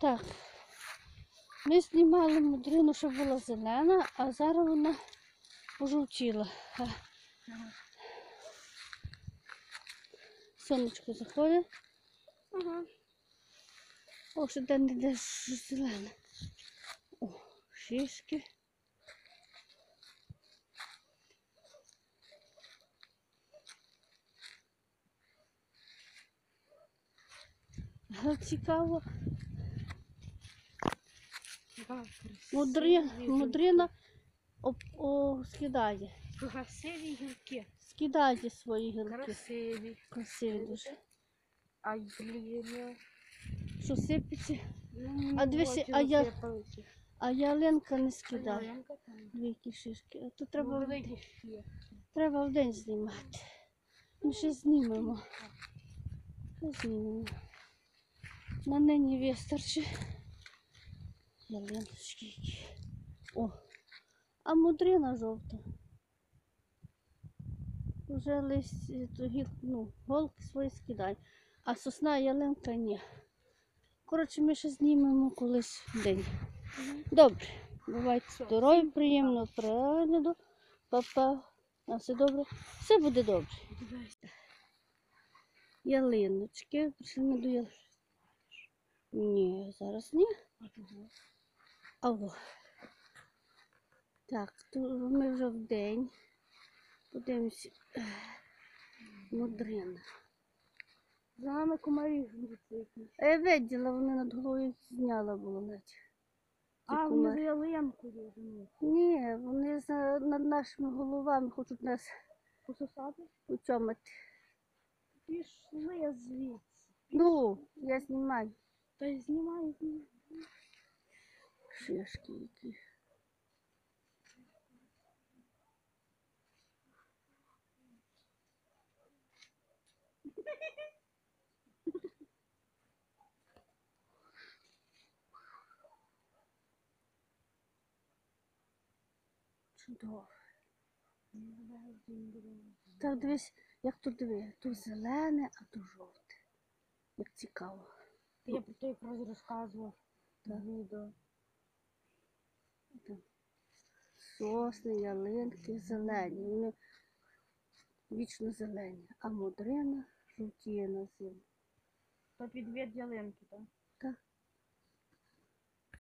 Так, ми знімали мудрину, щоб була зелена, а зараз вона пожовтіла. Сонечко заходить. Ага. О, що де не йде зелене. О, шишки. Цікаво. Мудрина скидає. Красиві гілки. Скидайте свої гілки. Красиві. Красиві дуже. А ялина? Що сипеться? Ну, А дивися, а ялинка не скидає. Дві шишки. А то треба в день знімати. Ми ще знімемо. На нині вистачить. Ялиночки які. О, а мудрина жовта. Вже голки свої скидай. А сосна ялинка ні. Коротше, ми ще знімемо колись в день. Добре. Бувайте здорові, приємного перегляду. Па-па. На все добре. Все буде добре. Ялиночки. Прийшли ми до ялиночки. Ні, зараз ні. Аво. Так, тут ми вже в день. Подивимося. Мудрина. За нами комарі. Я виділа, вони над головою зняла було навіть. А, вони за ялинкою. Ні, вони над нашими головами хочуть нас Пососати? учомати. Пішли звідси. Ну, я знімаю. Та й знімаю. Шишки які. Чудово. Так, дивись, як тут диви. Тут зелене, а тут жовте. Як цікаво. Я про те якраз розказував. Так. Відео. Сосни, ялинки зелені. Вони вічно зелені. А мудрина жовтіє на зиму. То підвід ялинки, так?